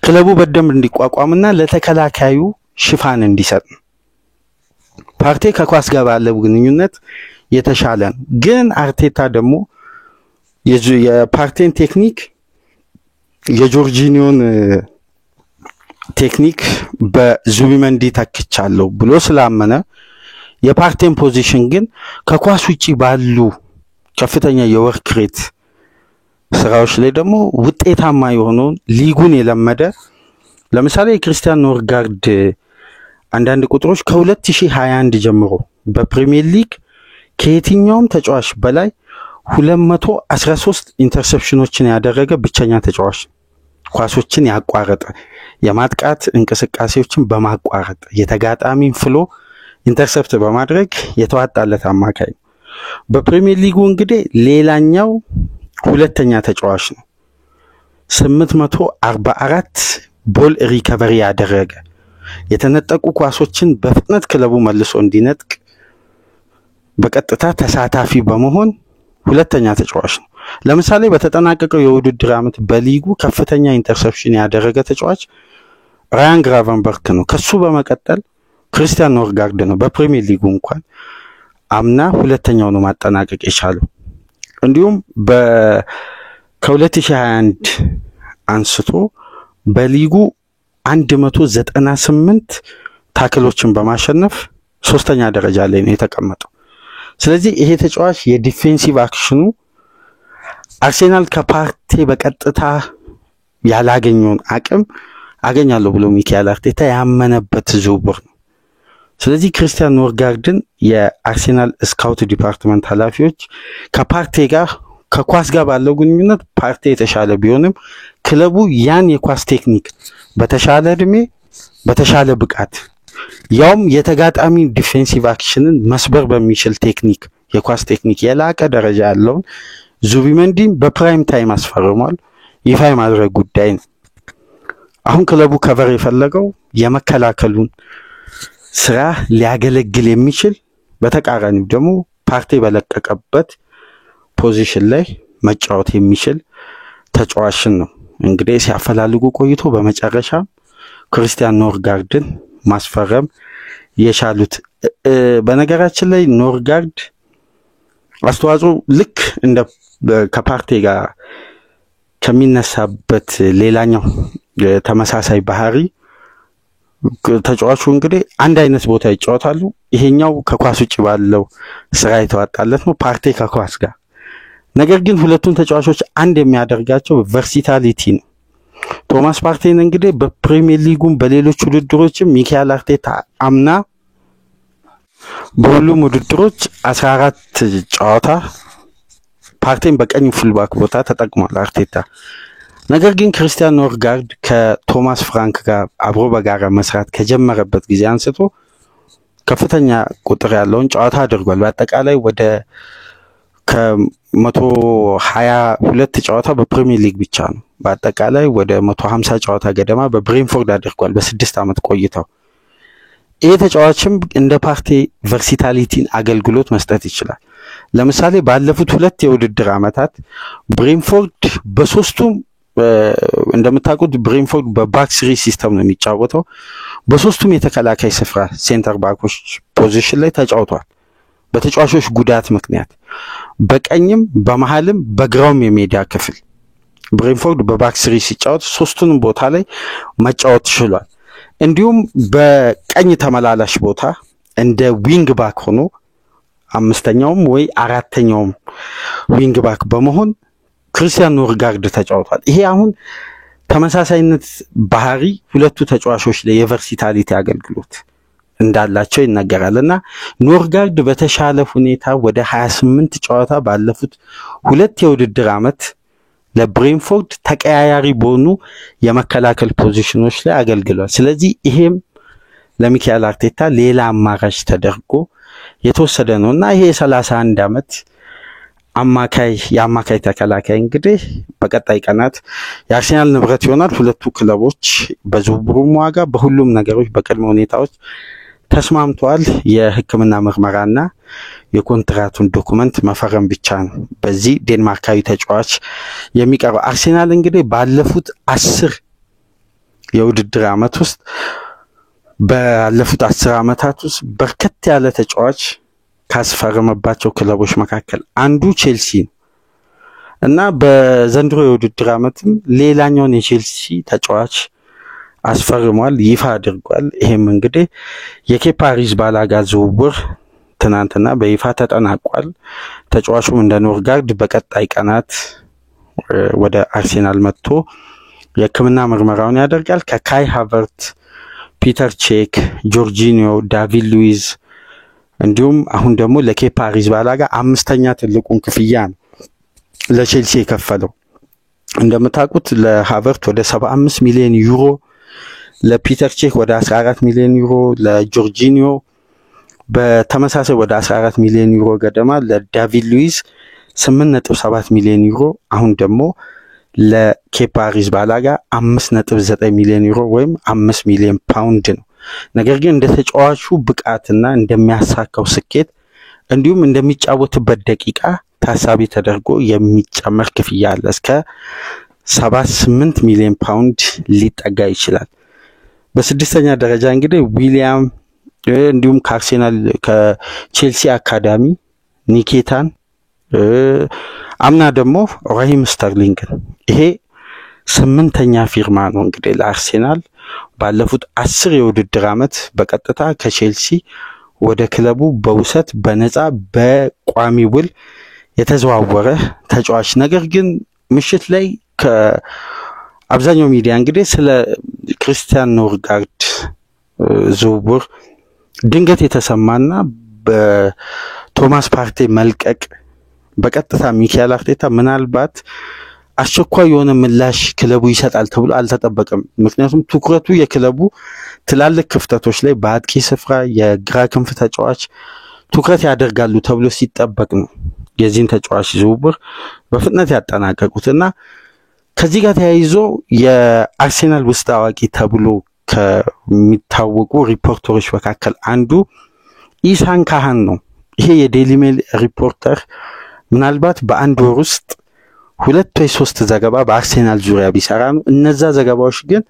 ክለቡ በደንብ እንዲቋቋምና ለተከላካዩ ሽፋን እንዲሰጥ ፓርቴ ከኳስ ጋር ባለው ግንኙነት የተሻለ ነው። ግን አርቴታ ደግሞ የፓርቴን ቴክኒክ የጆርጂኒዮን ቴክኒክ በዙቢመንዲ ተክቻለሁ ብሎ ስላመነ የፓርቴን ፖዚሽን ግን ከኳስ ውጪ ባሉ ከፍተኛ የወርክ ሬት ስራዎች ላይ ደግሞ ውጤታማ የሆነውን ሊጉን የለመደ ለምሳሌ የክርስቲያን ኖርጋርድ አንዳንድ ቁጥሮች ከ2021 ጀምሮ በፕሪሚየር ሊግ ከየትኛውም ተጫዋች በላይ 213 ኢንተርሴፕሽኖችን ያደረገ ብቸኛ ተጫዋች፣ ኳሶችን ያቋረጠ፣ የማጥቃት እንቅስቃሴዎችን በማቋረጥ የተጋጣሚን ፍሎ ኢንተርሴፕት በማድረግ የተዋጣለት አማካይ ነው። በፕሪሚየር ሊጉ እንግዲህ ሌላኛው ሁለተኛ ተጫዋች ነው። 844 ቦል ሪከቨሪ ያደረገ፣ የተነጠቁ ኳሶችን በፍጥነት ክለቡ መልሶ እንዲነጥቅ በቀጥታ ተሳታፊ በመሆን ሁለተኛ ተጫዋች ነው። ለምሳሌ በተጠናቀቀው የውድድር ዓመት በሊጉ ከፍተኛ ኢንተርሴፕሽን ያደረገ ተጫዋች ራያን ግራቨንበርክ ነው። ከሱ በመቀጠል ክሪስቲያን ኖርጋርድ ነው። በፕሪሚየር ሊጉ እንኳን አምና ሁለተኛው ነው ማጠናቀቅ የቻለው። እንዲሁም ከ2021 አንስቶ በሊጉ 198 ታክሎችን በማሸነፍ ሶስተኛ ደረጃ ላይ ነው የተቀመጠው። ስለዚህ ይሄ ተጫዋች የዲፌንሲቭ አክሽኑ አርሴናል ከፓርቴ በቀጥታ ያላገኘውን አቅም አገኛለሁ ብሎ ሚካኤል አርቴታ ያመነበት ዝውውር ነው። ስለዚህ ክሪስቲያን ኖርጋርድን የአርሴናል ስካውት ዲፓርትመንት ኃላፊዎች ከፓርቴ ጋር ከኳስ ጋር ባለው ግንኙነት ፓርቴ የተሻለ ቢሆንም ክለቡ ያን የኳስ ቴክኒክ በተሻለ እድሜ በተሻለ ብቃት ያውም የተጋጣሚ ዲፌንሲቭ አክሽንን መስበር በሚችል ቴክኒክ የኳስ ቴክኒክ የላቀ ደረጃ ያለውን ዙቢመንዲን በፕራይም ታይም አስፈርሟል። ይፋ ማድረግ ጉዳይ ነው። አሁን ክለቡ ከቨር የፈለገው የመከላከሉን ስራ ሊያገለግል የሚችል በተቃራኒው ደግሞ ፓርቴ በለቀቀበት ፖዚሽን ላይ መጫወት የሚችል ተጫዋችን ነው። እንግዲህ ሲያፈላልጉ ቆይቶ በመጨረሻ ክሪስቲያን ኖርጋርድን ማስፈረም የቻሉት። በነገራችን ላይ ኖርጋርድ አስተዋጽኦ ልክ እንደ ከፓርቴ ጋር ከሚነሳበት ሌላኛው ተመሳሳይ ባህሪ ተጫዋቹ እንግዲህ አንድ አይነት ቦታ ይጫወታሉ። ይሄኛው ከኳስ ውጪ ባለው ስራ የተዋጣለት ነው፣ ፓርቴ ከኳስ ጋር። ነገር ግን ሁለቱን ተጫዋቾች አንድ የሚያደርጋቸው ቨርሲታሊቲ ነው። ቶማስ ፓርቴን እንግዲህ በፕሪሚየር ሊጉም በሌሎች ውድድሮችም ሚካኤል አርቴታ አምና በሁሉም ውድድሮች 14 ጨዋታ ፓርቴን በቀኝ ፉልባክ ቦታ ተጠቅሟል አርቴታ። ነገር ግን ክሪስቲያን ኖርጋርድ ከቶማስ ፍራንክ ጋር አብሮ በጋራ መስራት ከጀመረበት ጊዜ አንስቶ ከፍተኛ ቁጥር ያለውን ጨዋታ አድርጓል። በአጠቃላይ ወደ ከ122 ጨዋታ በፕሪሚየር ሊግ ብቻ ነው። በአጠቃላይ ወደ 150 ጨዋታ ገደማ በብሬንፎርድ አድርጓል በ6 ዓመት ቆይታው። ይሄ ተጫዋችም እንደ ፓርቴ ቨርሲታሊቲን አገልግሎት መስጠት ይችላል። ለምሳሌ ባለፉት 2 የውድድር ዓመታት ብሬንፎርድ በሶስቱም እንደምታውቁት ብሬንፎርድ በባክ 3 ሲስተም ነው የሚጫወተው። በሶስቱም የተከላካይ ስፍራ ሴንተር ባኮች ፖዚሽን ላይ ተጫውቷል። በተጫዋቾች ጉዳት ምክንያት በቀኝም በመሃልም በግራውም የሜዳ ክፍል ብሬንፎርድ በባክ 3 ሲጫወት ሶስቱንም ቦታ ላይ መጫወት ችሏል። እንዲሁም በቀኝ ተመላላሽ ቦታ እንደ ዊንግ ባክ ሆኖ አምስተኛውም ወይ አራተኛውም ዊንግ ባክ በመሆን ክሪስቲያን ኖርጋርድ ተጫውቷል። ይሄ አሁን ተመሳሳይነት ባህሪ ሁለቱ ተጫዋቾች ላይ የቨርሲታሊቲ አገልግሎት እንዳላቸው ይነገራልና ኖርጋርድ በተሻለ ሁኔታ ወደ 28 ጨዋታ ባለፉት 2 የውድድር ዓመት ለብሬንፎርድ ተቀያያሪ በሆኑ የመከላከል ፖዚሽኖች ላይ አገልግሏል። ስለዚህ ይሄም ለሚካኤል አርቴታ ሌላ አማራጭ ተደርጎ የተወሰደ ነውና ይሄ 31 ዓመት የአማካይ ተከላካይ እንግዲህ በቀጣይ ቀናት የአርሴናል ንብረት ይሆናል። ሁለቱ ክለቦች በዝውውሩ ዋጋ በሁሉም ነገሮች በቅድመ ሁኔታዎች ተስማምተዋል። የሕክምና ምርመራና የኮንትራቱን ዶክመንት መፈረም ብቻ ነው በዚህ ዴንማርካዊ ተጫዋች የሚቀርበው። አርሴናል እንግዲህ ባለፉት 10 የውድድር ዓመት ውስጥ ዓመታት ውስጥ በርከት ያለ ተጫዋች ካስፈረመባቸው ክለቦች መካከል አንዱ ቼልሲ ነው እና በዘንድሮ የውድድር ዓመትም ሌላኛውን የቼልሲ ተጫዋች አስፈርሟል፣ ይፋ አድርጓል። ይሄም እንግዲህ የኬፓ አሪዛባላጋ ዝውውር ትናንትና በይፋ ተጠናቋል። ተጫዋቹም እንደ ኖርጋርድ በቀጣይ ቀናት ወደ አርሴናል መጥቶ የሕክምና ምርመራውን ያደርጋል። ከካይ ሃቨርት ፒተር ቼክ፣ ጆርጂኒዮ፣ ዳቪድ ሉዊዝ እንዲሁም አሁን ደግሞ ለኬፓ አሪዛባላጋ አምስተኛ ትልቁን ክፍያ ነው ለቼልሲ የከፈለው። እንደምታውቁት ለሃቨርት ወደ 75 ሚሊዮን ዩሮ፣ ለፒተር ቼክ ወደ 14 ሚሊዮን ዩሮ፣ ለጆርጂኒዮ በተመሳሳይ ወደ 14 ሚሊዮን ዩሮ ገደማ፣ ለዳቪድ ሉዊዝ 8.7 ሚሊዮን ዩሮ፣ አሁን ደግሞ ለኬፓ አሪዛባላጋ 5.9 ሚሊዮን ዩሮ ወይም 5 ሚሊዮን ፓውንድ ነው። ነገር ግን እንደ ተጫዋቹ ብቃትና እንደሚያሳካው ስኬት እንዲሁም እንደሚጫወትበት ደቂቃ ታሳቢ ተደርጎ የሚጨመር ክፍያ አለ። እስከ 78 ሚሊዮን ፓውንድ ሊጠጋ ይችላል። በስድስተኛ ደረጃ እንግዲህ ዊሊያም እንዲሁም ከቼልሲ አካዳሚ ኒኬታን አምና ደግሞ ራሂም ስተርሊንግን ይሄ 8ኛ ፊርማ ነው እንግዲህ ለአርሴናል ባለፉት 10 የውድድር ዓመት በቀጥታ ከቼልሲ ወደ ክለቡ በውሰት በነፃ በቋሚ ውል የተዘዋወረ ተጫዋች። ነገር ግን ምሽት ላይ ከአብዛኛው ሚዲያ እንግዲህ ስለ ክሪስቲያን ኖርጋርድ ዝውውር ድንገት የተሰማና በቶማስ ፓርቴ መልቀቅ በቀጥታ ሚካኤል አርቴታ ምናልባት አስቸኳይ የሆነ ምላሽ ክለቡ ይሰጣል ተብሎ አልተጠበቀም። ምክንያቱም ትኩረቱ የክለቡ ትላልቅ ክፍተቶች ላይ በአጥቂ ስፍራ የግራ ክንፍ ተጫዋች ትኩረት ያደርጋሉ ተብሎ ሲጠበቅ ነው የዚህን ተጫዋች ዝውውር በፍጥነት ያጠናቀቁትና ከዚህ ጋር ተያይዞ የአርሴናል ውስጥ አዋቂ ተብሎ ከሚታወቁ ሪፖርተሮች መካከል አንዱ ኢሳን ካህን ነው። ይሄ የዴይሊ ሜል ሪፖርተር ምናልባት በአንድ ወር ውስጥ 2 ወይ 3 ዘገባ በአርሴናል ዙሪያ ቢሰራ ነው። እነዛ ዘገባዎች ግን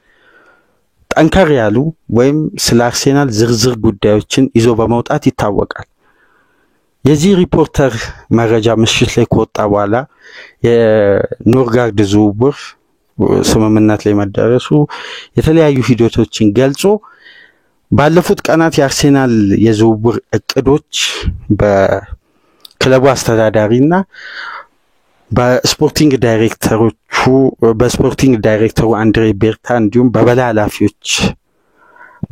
ጠንከር ያሉ ወይም ስለ አርሴናል ዝርዝር ጉዳዮችን ይዞ በመውጣት ይታወቃል። የዚህ ሪፖርተር መረጃ ምሽት ላይ ከወጣ በኋላ የኖርጋርድ ዝውውር ስምምነት ላይ መደረሱ የተለያዩ ሂደቶችን ገልጾ ባለፉት ቀናት የአርሴናል የዝውውር እቅዶች በክለቡ አስተዳዳሪና በስፖርቲንግ ዳይሬክተሩ አንድሬ ቤርታ እንዲሁም በበላይ ኃላፊዎች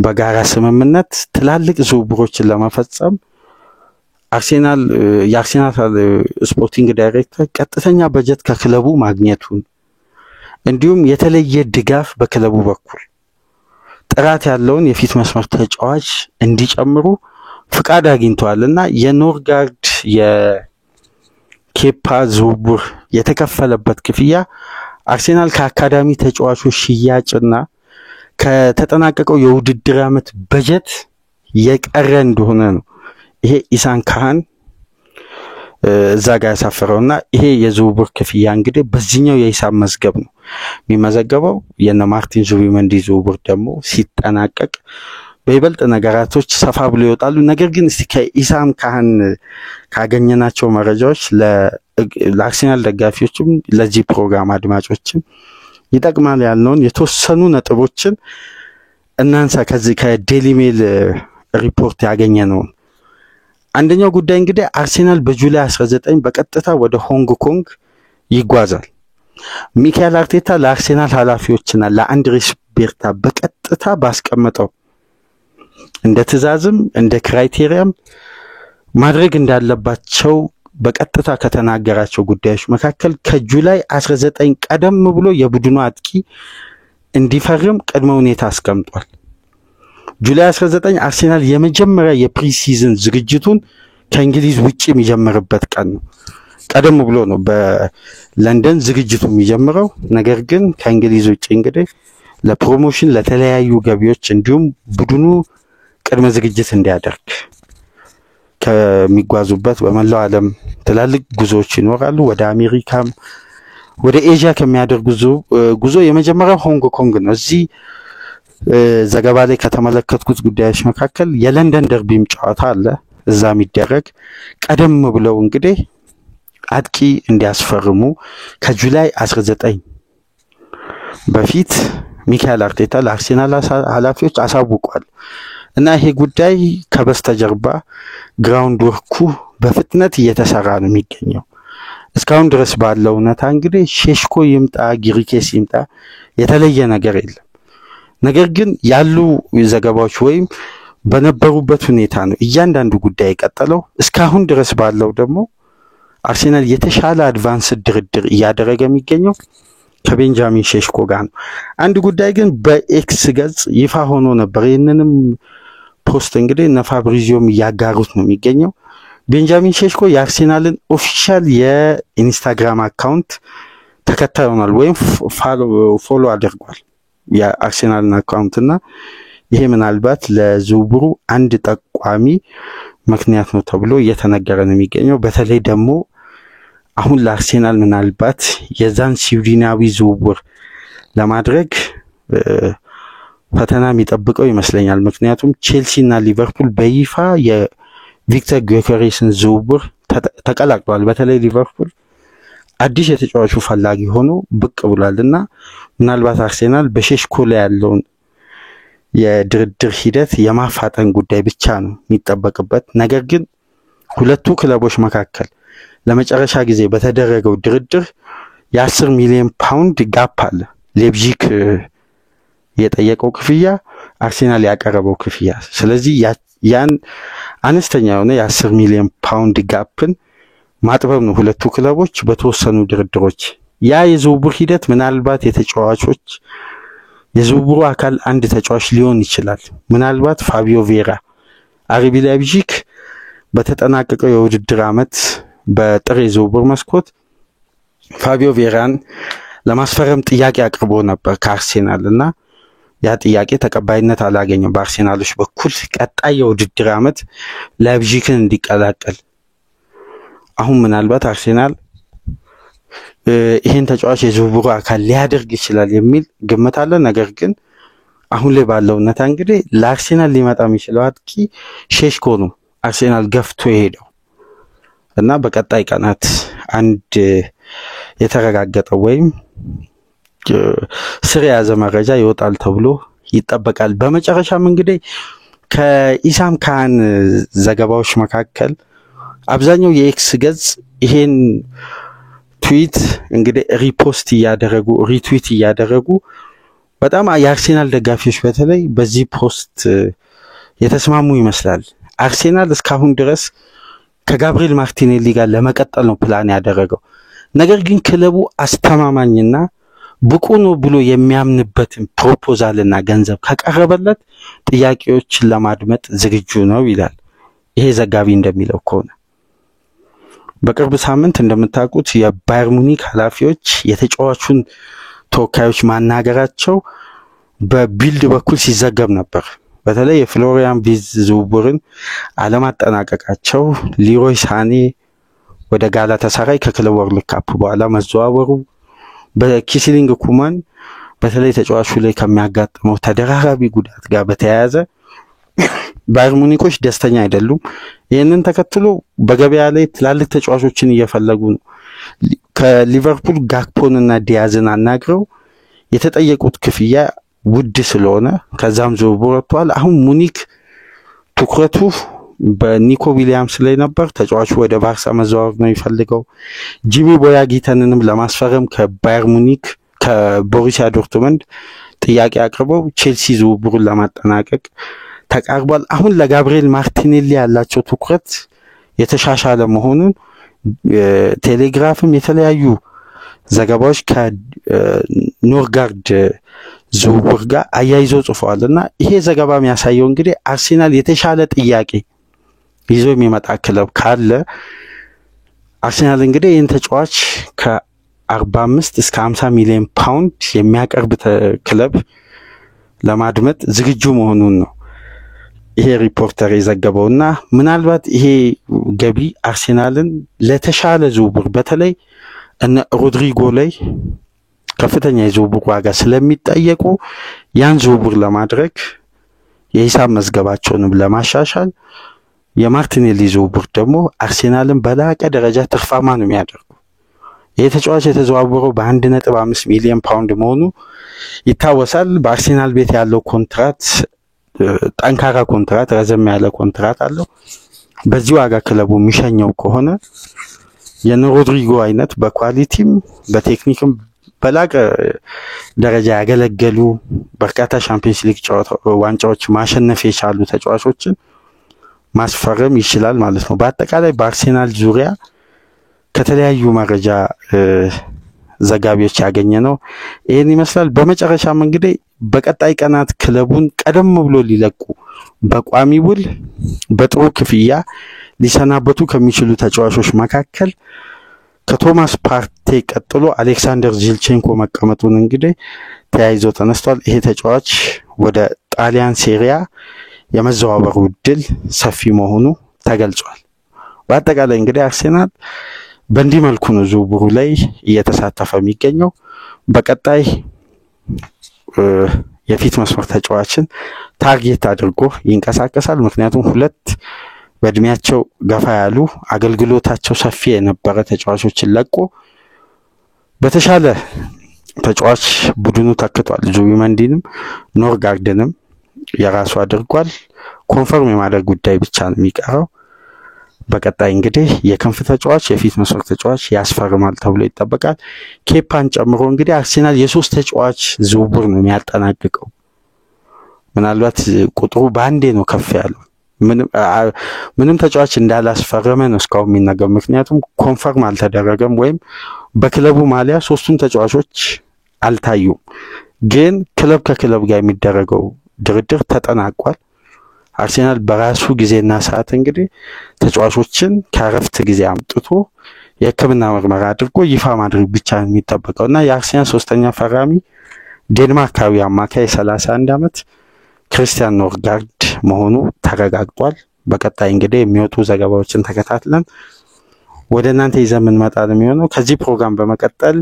በጋራ ስምምነት ትላልቅ ዝውውሮችን ለመፈጸም የአርሴናል ስፖርቲንግ ዳይሬክተር ቀጥተኛ በጀት ከክለቡ ማግኘቱን እንዲሁም የተለየ ድጋፍ በክለቡ በኩል ጥራት ያለውን የፊት መስመር ተጫዋች እንዲጨምሩ ፍቃድ አግኝተዋልና የኖርጋርድ የኬፓ ዝውውር የተከፈለበት ክፍያ አርሴናል ከአካዳሚ ተጫዋቾች ሽያጭና ከተጠናቀቀው የውድድር ዓመት በጀት የቀረ እንደሆነ ነው ይሄ ኢሳን ካህን እዛ ጋር ያሳፈረውና ይሄ የዝውውር ክፍያ እንግዲህ በዚህኛው የሂሳብ መዝገብ ነው የሚመዘገበው። የነ ማርቲን ዙቢመንዲ ዝውውር ደግሞ ሲጠናቀቅ በይበልጥ ነገራቶች ሰፋ ብሎ ይወጣሉ። ነገር ግን እስቲ ከኢሳን ካህን ካገኘናቸው መረጃዎች ለአርሴናል ደጋፊዎችም ለዚህ ፕሮግራም አድማጮችም ይጠቅማል ያልነውን የተወሰኑ ነጥቦችን እናንሳ። ከዚህ ከዴይሊ ሜል ሪፖርት ያገኘነው አንደኛው ጉዳይ እንግዲህ አርሴናል በጁላይ 19 በቀጥታ ወደ ሆንግ ኮንግ ይጓዛል። ሚካኤል አርቴታ ለአርሴናል ኃላፊዎችና ለአንድሬስ ቤርታ በቀጥታ ባስቀመጠው እንደ ትዕዛዝም እንደ ክራይቴሪያም ማድረግ እንዳለባቸው በቀጥታ ከተናገራቸው ጉዳዮች መካከል ከጁላይ 19 ቀደም ብሎ የቡድኑ አጥቂ እንዲፈርም ቅድመ ሁኔታ አስቀምጧል። ጁላይ 19 አርሴናል የመጀመሪያ የፕሪሲዝን ዝግጅቱን ከእንግሊዝ ውጪ የሚጀምርበት ቀን ነው። ቀደም ብሎ ነው በለንደን ዝግጅቱ የሚጀምረው። ነገር ግን ከእንግሊዝ ውጪ እንግዲህ ለፕሮሞሽን ለተለያዩ ገቢዎች እንዲሁም ቡድኑ ቅድመ ዝግጅት እንዲያደርግ ከሚጓዙበት በመላው ዓለም ትላልቅ ጉዞዎች ይኖራሉ። ወደ አሜሪካም ወደ ኤዥያ ከሚያደርጉ ጉዞ የመጀመሪያው ሆንግ ኮንግ ነው። እዚህ ዘገባ ላይ ከተመለከትኩት ጉዳዮች መካከል የለንደን ደርቢም ጨዋታ አለ እዛ የሚደረግ። ቀደም ብለው እንግዲህ አጥቂ እንዲያስፈርሙ ከጁላይ 19 በፊት ሚካኤል አርቴታ ለአርሴናል ኃላፊዎች አሳውቋል እና ይሄ ጉዳይ ከበስተጀርባ ግራውንድ ወርኩ በፍጥነት እየተሰራ ነው የሚገኘው። እስካሁን ድረስ ባለው ሁኔታ እንግዲህ ሼሽኮ ይምጣ ጊሪኬስ ይምጣ የተለየ ነገር የለም። ነገር ግን ያሉ ዘገባዎች ወይም በነበሩበት ሁኔታ ነው እያንዳንዱ ጉዳይ የቀጠለው። እስካሁን ድረስ ባለው ደግሞ አርሴናል የተሻለ አድቫንስ ድርድር እያደረገ የሚገኘው ከቤንጃሚን ሼሽኮ ጋር ነው። አንድ ጉዳይ ግን በኤክስ ገጽ ይፋ ሆኖ ነበር። ይህንንም ፖስት እንግዲህ እነ ፋብሪዚዮም እያጋሩት ነው የሚገኘው። ቤንጃሚን ሼሽኮ የአርሴናልን ኦፊሻል የኢንስታግራም አካውንት ተከታይ ሆኗል ወይም ፎሎ አድርጓል የአርሴናልን አካውንትና ይሄ ምናልባት ለዝውውሩ አንድ ጠቋሚ ምክንያት ነው ተብሎ እየተነገረ ነው የሚገኘው። በተለይ ደግሞ አሁን ለአርሴናል ምናልባት የዛን ስዊድናዊ ዝውውር ለማድረግ ፈተና የሚጠብቀው ይመስለኛል። ምክንያቱም ቼልሲና ሊቨርፑል በይፋ የቪክተር ጊዮኬሬስን ዝውውር ተቀላቅሏል። በተለይ ሊቨርፑል አዲስ የተጫዋቹ ፈላጊ ሆኖ ብቅ ብሏልና ምናልባት አርሴናል በሼሽኮ ላይ ያለውን የድርድር ሂደት የማፋጠን ጉዳይ ብቻ ነው የሚጠበቅበት። ነገር ግን ሁለቱ ክለቦች መካከል ለመጨረሻ ጊዜ በተደረገው ድርድር የ10 ሚሊዮን ፓውንድ ጋፕ አለ። ሌፕዚግ የጠየቀው ክፍያ፣ አርሴናል ያቀረበው ክፍያ። ስለዚህ ያን አነስተኛ የሆነ የ10 ሚሊዮን ፓውንድ ጋፕን ማጥበብ ነው ሁለቱ ክለቦች በተወሰኑ ድርድሮች። ያ የዝውውር ሂደት ምናልባት የተጫዋቾች የዝውውሩ አካል አንድ ተጫዋች ሊሆን ይችላል። ምናልባት ፋቢዮ ቬራ አርቢ ላይፕዚግ በተጠናቀቀው የውድድር ዓመት በጥር የዝውውር መስኮት ፋቢዮ ቬራን ለማስፈረም ጥያቄ አቅርቦ ነበር ከአርሴናል እና ያ ጥያቄ ተቀባይነት አላገኘም በአርሴናሎች በኩል። ቀጣይ የውድድር ዓመት ላይፕዚግን እንዲቀላቀል አሁን ምናልባት አርሴናል ይሄን ተጫዋች የዝውውሩ አካል ሊያደርግ ይችላል የሚል ግምት አለ። ነገር ግን አሁን ላይ ባለው እውነታ እንግዲህ ለአርሴናል ሊመጣ የሚችለው አጥቂ ሼሽኮ ነው አርሴናል ገፍቶ የሄደው እና በቀጣይ ቀናት አንድ የተረጋገጠው ወይም ስር የያዘ መረጃ ይወጣል ተብሎ ይጠበቃል። በመጨረሻም እንግዲህ ከኢሳም ካህን ዘገባዎች መካከል አብዛኛው የኤክስ ገጽ ይሄን ትዊት እንግዲህ ሪፖስት እያደረጉ ሪትዊት እያደረጉ በጣም የአርሴናል ደጋፊዎች በተለይ በዚህ ፖስት የተስማሙ ይመስላል። አርሴናል እስካሁን ድረስ ከጋብሪኤል ማርቲኔሊ ጋር ለመቀጠል ነው ፕላን ያደረገው። ነገር ግን ክለቡ አስተማማኝና ብቁ ነው ብሎ የሚያምንበትን ፕሮፖዛልና ገንዘብ ከቀረበለት ጥያቄዎችን ለማድመጥ ዝግጁ ነው ይላል ይሄ ዘጋቢ እንደሚለው ከሆነ። በቅርብ ሳምንት እንደምታውቁት የባየር ሙኒክ ኃላፊዎች የተጫዋቹን ተወካዮች ማናገራቸው በቢልድ በኩል ሲዘገብ ነበር። በተለይ የፍሎሪያን ቪርትዝ ዝውውርን አለማጠናቀቃቸው፣ ሊሮይ ሳኔ ወደ ጋላታሳራይ ከክለብ ወርልድ ካፕ በኋላ መዘዋወሩ፣ በኪስሊንግ ኩማን በተለይ ተጫዋቹ ላይ ከሚያጋጥመው ተደራራቢ ጉዳት ጋር በተያያዘ ባየር ሙኒኮች ደስተኛ አይደሉም። ይህንን ተከትሎ በገበያ ላይ ትላልቅ ተጫዋቾችን እየፈለጉ ነው። ከሊቨርፑል ጋክፖንና ዲያዝን አናግረው የተጠየቁት ክፍያ ውድ ስለሆነ ከዛም ዝውውር ወጥቷል። አሁን ሙኒክ ትኩረቱ በኒኮ ዊሊያምስ ላይ ነበር። ተጫዋቹ ወደ ባርሳ መዘዋወር ነው የሚፈልገው። ጂሚ ቦያጊተንንም ለማስፈረም ከባየር ሙኒክ ከቦሩሲያ ዶርትመንድ ጥያቄ አቅርበው ቼልሲ ዝውውሩን ለማጠናቀቅ ተቃርቧል። አሁን ለጋብሪኤል ማርቲኔሊ ያላቸው ትኩረት የተሻሻለ መሆኑን ቴሌግራፍም የተለያዩ ዘገባዎች ከኖርጋርድ ዝውውር ጋር አያይዘው ጽፈዋልና ይሄ ዘገባ የሚያሳየው እንግዲህ አርሴናል የተሻለ ጥያቄ ይዞ የሚመጣ ክለብ ካለ አርሴናል እንግዲህ ይህን ተጫዋች ከ45 እስከ 50 ሚሊዮን ፓውንድ የሚያቀርብ ክለብ ለማድመጥ ዝግጁ መሆኑን ነው ይሄ ሪፖርተር የዘገበውና ምናልባት ይሄ ገቢ አርሴናልን ለተሻለ ዝውውር በተለይ እነ ሮድሪጎ ላይ ከፍተኛ የዝውውር ዋጋ ስለሚጠየቁ ያን ዝውውር ለማድረግ የሂሳብ መዝገባቸውንም ለማሻሻል የማርቲኔሊ ዝውውር ደግሞ አርሴናልን በላቀ ደረጃ ትርፋማ ነው የሚያደርገው። ይሄ ተጫዋች የተዘዋወረው በ1.5 ሚሊዮን ፓውንድ መሆኑ ይታወሳል። በአርሴናል ቤት ያለው ኮንትራት ጠንካራ ኮንትራት፣ ረዘም ያለ ኮንትራት አለው። በዚህ ዋጋ ክለቡ የሚሸኘው ከሆነ የሮድሪጎ አይነት በኳሊቲም በቴክኒክም በላቀ ደረጃ ያገለገሉ በርካታ ሻምፒዮንስ ሊግ ዋንጫዎች ማሸነፍ የቻሉ ተጫዋቾችን ማስፈረም ይችላል ማለት ነው። በአጠቃላይ በአርሴናል ዙሪያ ከተለያዩ መረጃ ዘጋቢዎች ያገኘ ነው ይሄን ይመስላል። በመጨረሻም እንግዲህ በቀጣይ ቀናት ክለቡን ቀደም ብሎ ሊለቁ በቋሚ ውል በጥሩ ክፍያ ሊሰናበቱ ከሚችሉ ተጫዋቾች መካከል ከቶማስ ፓርቴ ቀጥሎ አሌክሳንደር ዚልቼንኮ መቀመጡን እንግዲህ ተያይዞ ተነስቷል። ይሄ ተጫዋች ወደ ጣሊያን ሴሪያ የመዘዋወሩ ዕድል ሰፊ መሆኑ ተገልጿል። በአጠቃላይ እንግዲህ አርሴናል በእንዲህ መልኩ ነው ዝውውሩ ላይ እየተሳተፈ የሚገኘው። በቀጣይ የፊት መስመር ተጫዋችን ታርጌት አድርጎ ይንቀሳቀሳል። ምክንያቱም ሁለት በእድሜያቸው ገፋ ያሉ አገልግሎታቸው ሰፊ የነበረ ተጫዋቾችን ለቆ በተሻለ ተጫዋች ቡድኑ ተክቷል። ዙቢመንዲንም ኖርጋርድንም የራሱ አድርጓል። ኮንፈርም የማድረግ ጉዳይ ብቻ ነው የሚቀረው። በቀጣይ እንግዲህ የክንፍ ተጫዋች የፊት መስመር ተጫዋች ያስፈርማል ተብሎ ይጠበቃል። ኬፓን ጨምሮ እንግዲህ አርሴናል የሶስት ተጫዋች ዝውውር ነው የሚያጠናቅቀው። ምናልባት ቁጥሩ በአንዴ ነው ከፍ ያለው። ምንም ተጫዋች እንዳላስፈረመ ነው እስካሁን የሚነገረው። ምክንያቱም ኮንፈርም አልተደረገም ወይም በክለቡ ማሊያ ሶስቱም ተጫዋቾች አልታዩም። ግን ክለብ ከክለብ ጋር የሚደረገው ድርድር ተጠናቋል። አርሴናል በራሱ ጊዜና ሰዓት እንግዲህ ተጫዋቾችን ከረፍት ጊዜ አምጥቶ የሕክምና ምርመራ አድርጎ ይፋ ማድረግ ብቻ ነው የሚጠበቀውና የአርሴናል ሶስተኛ ፈራሚ ዴንማርካዊ አማካይ 31 ዓመት ክሪስቲያን ኖርጋርድ መሆኑ ተረጋግጧል። በቀጣይ እንግዲህ የሚወጡ ዘገባዎችን ተከታትለን ወደ እናንተ ይዘን የምንመጣ ነው የሚሆነው። ከዚህ ፕሮግራም በመቀጠል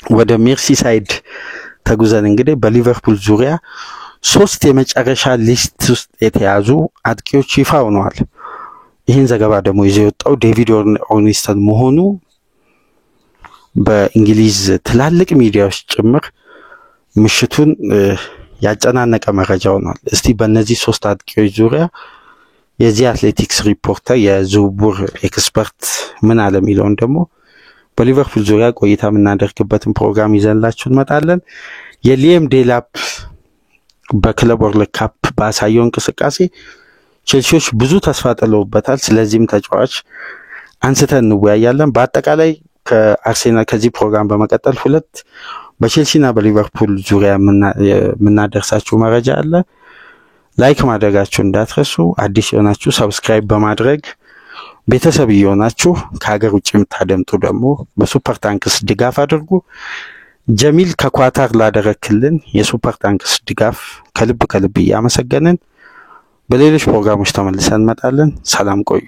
ወደ ሜርሲሳይድ ተጉዘን እንግዲህ በሊቨርፑል ዙሪያ 3 የመጨረሻ ሊስት ውስጥ የተያዙ አጥቂዎች ይፋ ሆነዋል። ይህን ዘገባ ደግሞ ይዞ የወጣው ዴቪድ ኦርኒስተን መሆኑ በእንግሊዝ ትላልቅ ሚዲያዎች ጭምር ምሽቱን ያጨናነቀ መረጃ ሆኗል። እስቲ በእነዚህ 3 አጥቂዎች ዙሪያ የዚህ አትሌቲክስ ሪፖርተር የዝውውር ኤክስፐርት ምን አለ የሚለውን ደግሞ በሊቨርፑል ዙሪያ ቆይታ የምናደርግበትን ፕሮግራም ይዘንላችሁ እንመጣለን። የሊየም ዴላፕ በክለብ ወርልድ ካፕ ባሳየው እንቅስቃሴ ቼልሲዎች ብዙ ተስፋ ጥለውበታል። ስለዚህም ተጫዋች አንስተን እንወያያለን። በአጠቃላይ ከአርሴናል ከዚህ ፕሮግራም በመቀጠል 2 በቼልሲና በሊቨርፑል ዙሪያ የምናደርሳችሁ መረጃ አለ። ላይክ ማድረጋችሁ እንዳትረሱ። አዲስ የሆናችሁ ሰብስክራይብ በማድረግ ቤተሰብ የሆናችሁ ከሀገር ውጭ የምታደምጡ ደግሞ በሱፐር ታንክስ ድጋፍ አድርጉ። ጀሚል ከኳታር ላደረክልን የሱፐር ታንክስ ድጋፍ ከልብ እያመሰገንን በሌሎች ፕሮግራሞች ተመልሰን እንመጣለን። ሰላም ቆዩ።